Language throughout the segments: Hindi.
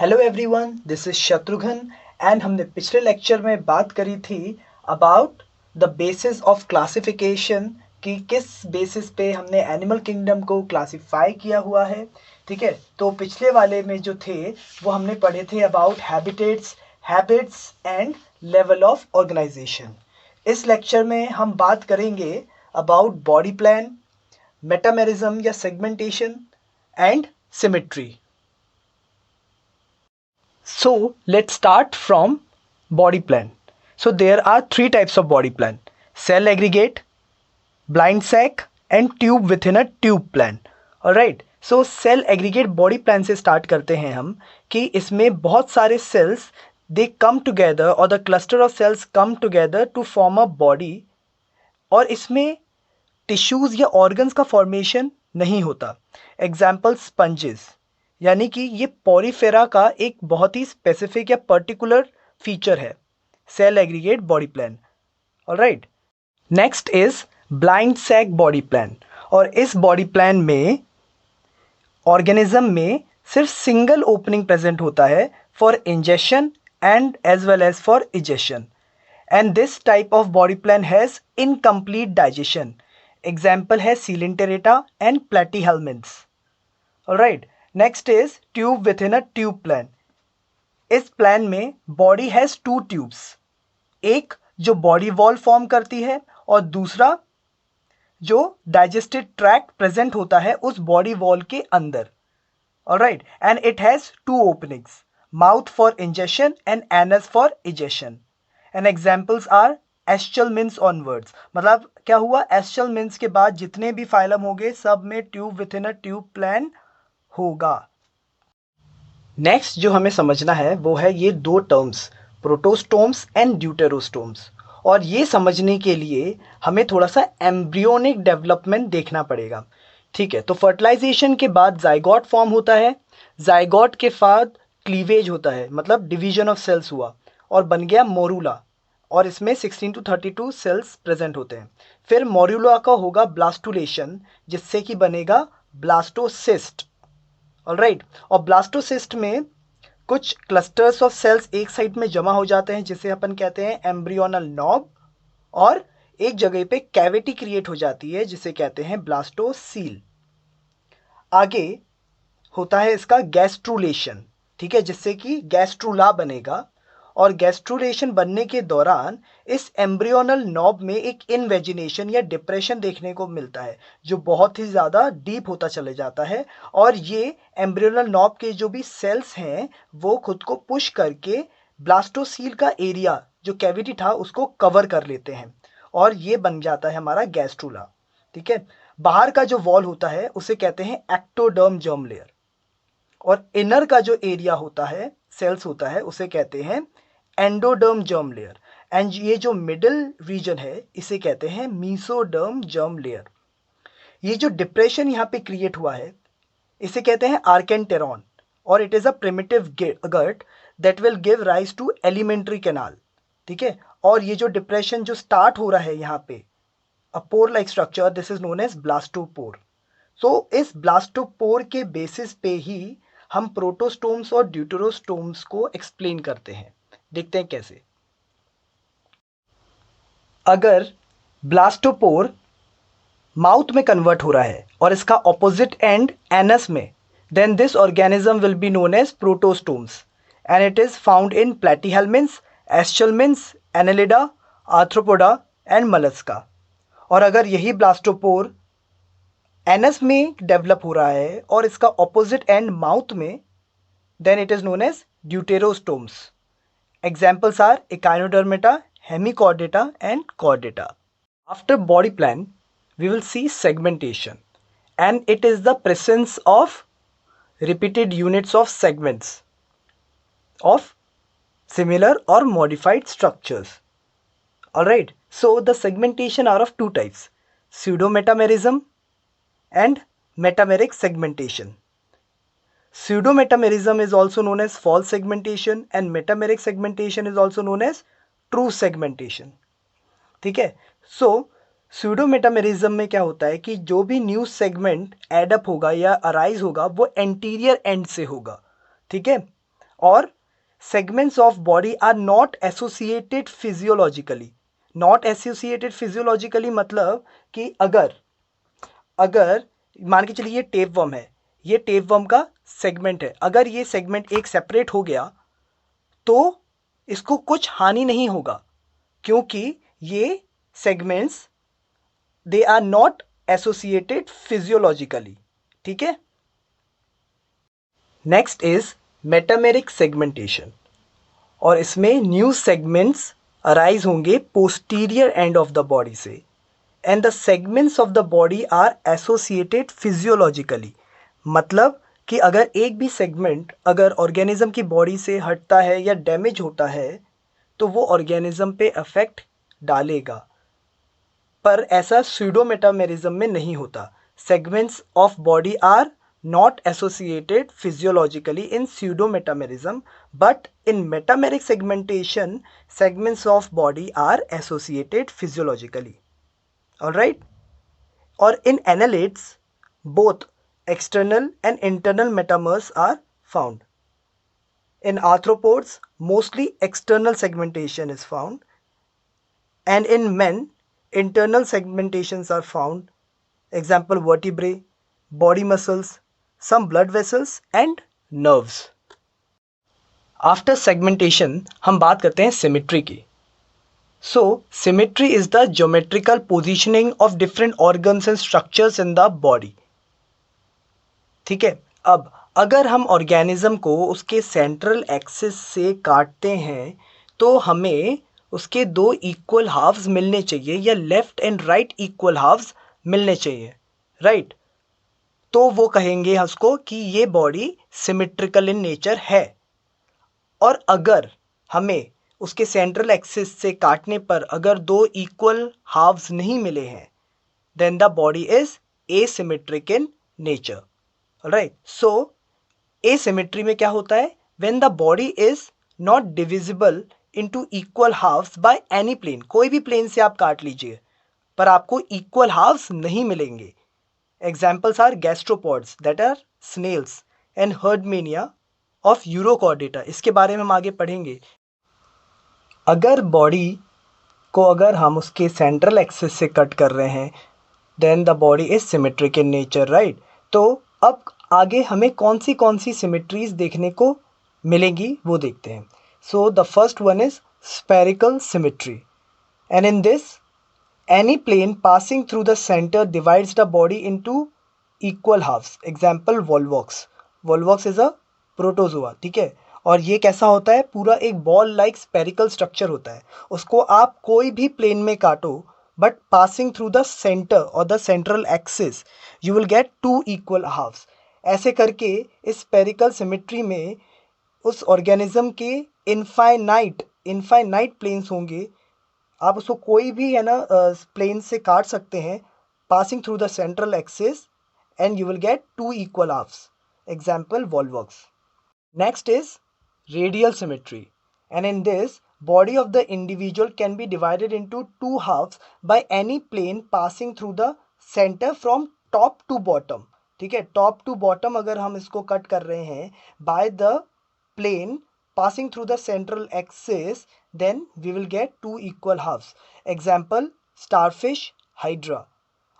Hello everyone, this is Shatrughan and हमने पिछले लेक्चर में बात करी थी about the basis of classification कि किस बेसिस पे हमने एनिमल किंगडम को क्लासिफाई किया हुआ है। ठीक है, तो पिछले वाले में जो थे वो हमने पढ़े थे about habits and level of organisation. इस लेक्चर में हम बात करेंगे अबाउट बॉडी प्लान, मेटामेरिज्म या segmentation and symmetry. So let's start from body plan. So there are three types of body plan: cell aggregate, blind sac and tube within a tube plan. Alright, so cell aggregate body plan से start करते हैं हम कि इसमें बहुत सारे cells they come together or the cluster of cells come together to form a body और इसमें टिश्यूज़ या ऑर्गन्स का फॉर्मेशन नहीं होता। एग्जाम्पल स्पंजेस, यानी कि ये पॉरीफेरा का एक बहुत ही स्पेसिफिक या पर्टिकुलर फीचर है cell aggregate body plan. Alright, next is blind sac body plan. और इस बॉडी प्लान में ऑर्गेनिज्म में सिर्फ सिंगल ओपनिंग प्रेजेंट होता है for ingestion and as well as for egestion, and this type of body plan has incomplete digestion. Example है Coelenterata and Platyhelminthes. Alright, next is tube within a tube plan. इस प्लान में बॉडी हैज टू ट्यूब्स, एक जो बॉडी वॉल फॉर्म करती है और दूसरा जो डाइजेस्टिव ट्रैक्ट प्रेजेंट होता है उस बॉडी वॉल के अंदर। Alright, and it has two openings, mouth for ingestion and anus for egestion. And examples are Aschelminthes onwards. मतलब क्या हुआ, एस्चल मिन्स के बाद जितने भी फाइलम होंगे सब में tube within a tube plan होगा। नेक्स्ट जो हमें समझना है वो है ये दो टर्म्स, प्रोटोस्टोम्स एंड ड्यूटेरोस्टोम्स। और ये समझने के लिए हमें थोड़ा सा एम्ब्रियोनिक डेवलपमेंट देखना पड़ेगा। ठीक है, तो फर्टिलाइजेशन के बाद जाइगोट फॉर्म होता है, जाइगोट के बाद क्लीवेज होता है, मतलब डिवीजन ऑफ सेल्स हुआ और बन गया मोरूला, और इसमें 16 to 32 सेल्स प्रेजेंट होते हैं। फिर मोरूला का होगा ब्लास्टुलेशन, जिससे कि बनेगा ब्लास्टोसिस्ट। ऑलराइट, और ब्लास्टोसिस्ट में कुछ क्लस्टर्स ऑफ सेल्स एक साइड में जमा हो जाते हैं जिसे अपन कहते हैं एम्ब्रियोनल नॉब, और एक जगह पे कैविटी क्रिएट हो जाती है जिसे कहते हैं ब्लास्टोसील। आगे होता है इसका गैस्ट्रुलेशन, ठीक है, जिससे कि गैस्ट्रुला बनेगा, और गैस्ट्रुलेशन बनने के दौरान इस एम्ब्रियोनल नॉब में एक इनवेजिनेशन या डिप्रेशन देखने को मिलता है जो बहुत ही ज़्यादा डीप होता चले जाता है, और ये एम्ब्रियोनल नॉब के जो भी सेल्स हैं वो खुद को पुश करके ब्लास्टोसील का एरिया जो कैविटी था उसको कवर कर लेते हैं, और ये बन जाता है हमारा गैस्ट्रुला। ठीक है, बाहर का जो वॉल होता है उसे कहते हैं एक्टोडर्म जर्म लेयर, और इनर का जो एरिया होता है सेल्स होता है उसे कहते हैं एंडोडर्म जर्म लेयर, एंड ये जो मिडिल रीजन है इसे कहते हैं मीसोडर्म जर्म लेयर। ये जो डिप्रेशन यहाँ पे क्रिएट हुआ है इसे कहते हैं आर्केंटेरॉन, और it is a primitive gut that will give rise to alimentary canal. ठीक है, और ये जो डिप्रेशन जो स्टार्ट हो रहा है यहाँ पे a pore like structure, this is known as blastopore. So इस ब्लास्टोपोर के बेसिस पे ही हम प्रोटोस्टोम्स और ड्यूटेरोस्टोम्स को एक्सप्लेन करते हैं। देखते हैं कैसे। अगर ब्लास्टोपोर माउथ में कन्वर्ट हो रहा है और इसका ऑपोजिट एंड एनस में, then this organism will be known as protostomes, and it is found in Platyhelminthes, Aschelminthes, Annelida, Arthropoda and Mollusca. और अगर यही ब्लास्टोपोर एनस में डेवलप हो रहा है और इसका ऑपोजिट एंड माउथ में, then it is known as deuterostomes. Examples are Echinodermata, Hemichordata and Chordata. After body plan, we will see segmentation, and it is the presence of repeated units of segments of similar or modified structures. Alright, so the segmentation are of two types: pseudometamerism and metameric segmentation. Pseudometamerism is also known as false segmentation, and metameric segmentation is also known as true segmentation. ठीक है, सो स्यूडोमेटामेरिज्म में क्या होता है कि जो भी न्यू सेगमेंट एडअप होगा या अराइज होगा वो एंटीरियर एंड से होगा। ठीक है, और segments of body are not associated physiologically. Not associated physiologically मतलब कि अगर मान के चलिए ये टेप वर्म है, ये टेप वर्म का सेगमेंट है, अगर ये सेगमेंट एक सेपरेट हो गया तो इसको कुछ हानि नहीं होगा, क्योंकि ये segments they are not associated physiologically. ठीक है. नेक्स्ट इज मेटामेरिक सेगमेंटेशन, और इसमें न्यू सेगमेंट्स अराइज होंगे posterior end of the body से, and the segments of the body are associated physiologically. मतलब कि अगर एक भी सेगमेंट अगर ऑर्गेनिज्म की बॉडी से हटता है या डैमेज होता है तो वो ऑर्गेनिज्म पे अफेक्ट डालेगा, पर ऐसा स्यूडोमेटामेरिज्म में नहीं होता. Segments of body are not associated physiologically in pseudometamerism, but in metameric segmentation segments of body are associated physiologically. All right. Or in annelids both external and internal metamers are found. In arthropods mostly external segmentation is found, and in men internal segmentations are found. Example vertebrae, body muscles, some blood vessels and nerves. After segmentation हम बात करते हैं symmetry की. So symmetry is the geometrical positioning of different organs and structures in the body. ठीक है. अब अगर हम ऑर्गेनिज्म को उसके सेंट्रल एक्सिस से काटते हैं तो हमें उसके दो इक्वल हाफ्स मिलने चाहिए, या left and right equal halves मिलने चाहिए, राइट. तो वो कहेंगे उसको कि ये बॉडी सिमेट्रिकल इन नेचर है. और अगर हमें उसके सेंट्रल एक्सिस से काटने पर अगर दो इक्वल हाफ्स नहीं मिले हैं then the body is asymmetric in nature. Right. So asymmetry में क्या होता है? When the body is not divisible into equal halves by any plane. कोई भी प्लेन से आप काट लीजिए पर आपको इक्वल हाफ्स नहीं मिलेंगे. Examples are gastropods that are snails and herdmania of Urochordata. इसके बारे में हम आगे पढ़ेंगे. अगर बॉडी को अगर हम उसके सेंट्रल एक्सिस से कट कर रहे हैं then the body is symmetric in nature, right. तो अब आगे हमें कौन सी सिमेट्रीज देखने को मिलेंगी वो देखते हैं. So the first one is spherical symmetry, and in this any plane passing through the center divides the body into equal halves. Example volvox. Volvox is a protozoa. ठीक है. और ये कैसा होता है? पूरा एक बॉल लाइक स्पेरिकल स्ट्रक्चर होता है. उसको आप कोई भी प्लेन में काटो but passing through the centre और the central axis you will get two equal halves. ऐसे करके इस स्पेरिकल सिमेट्री में उस ऑर्गेनिज्म के इनफाइनाइट प्लेन्स होंगे. आप उसको कोई भी है ना प्लेन से काट सकते हैं passing through the central axis and you will get two equal halves. Example Volvox. Next is radial symmetry, and in this body of the individual can be divided into two halves by any plane passing through the centre from top to bottom. ठीक है. टॉप टू बॉटम अगर हम इसको कट कर रहे हैं by the plane passing through the central axis then we will get two equal halves. Example starfish, hydra.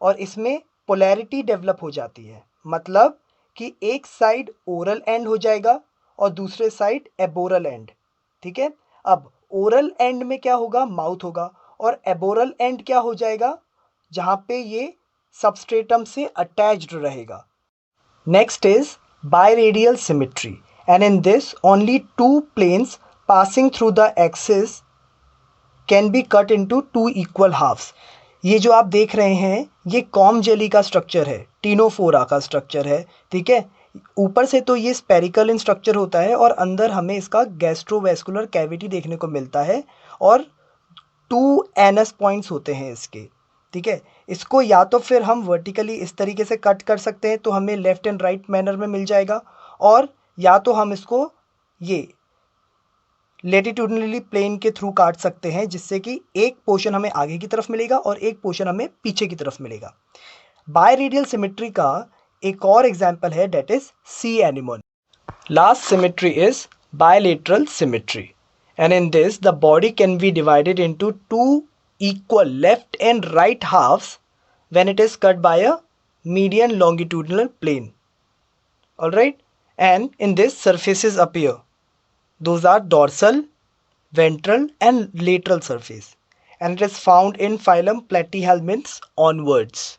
और इसमें polarity develop हो जाती है, मतलब कि एक साइड ओरल एंड हो जाएगा और दूसरे साइड एबोरल एंड. ठीक है. अब ओरल एंड में क्या होगा? माउथ होगा. और एबोरल एंड क्या हो जाएगा? जहाँ पे ये सबस्ट्रेटम से अटैच्ड रहेगा. Next is biradial symmetry, and in this only two planes passing through the axis can be cut into two equal halves. ये जो आप देख रहे हैं ये कॉम जेली का स्ट्रक्चर है, टीनोफोरा का स्ट्रक्चर है. ठीक है. ऊपर से तो ये स्पेरिकल इन स्ट्रक्चर होता है और अंदर हमें इसका गैस्ट्रोवेस्कुलर कैविटी देखने को मिलता है और टू एनस पॉइंट्स होते हैं इसके. ठीक है. इसको या तो फिर हम वर्टिकली इस तरीके से कट कर सकते हैं तो हमें लेफ्ट एंड राइट मैनर में मिल जाएगा, और या तो हम इसको ये लेटिट्यूडनली प्लेन के थ्रू काट सकते हैं जिससे कि एक पोर्शन हमें आगे की तरफ मिलेगा और एक पोर्शन हमें पीछे की तरफ मिलेगा. बायरेडियल सिमेट्री का एक और एग्जांपल है, that is sea anemone. Last symmetry is bilateral symmetry. And in this, the body can be divided into two equal left and right halves when it is cut by a median longitudinal plane. Alright, and in this surfaces appear. Those are dorsal, ventral and lateral surface, and it is found in phylum Platyhelminths onwards.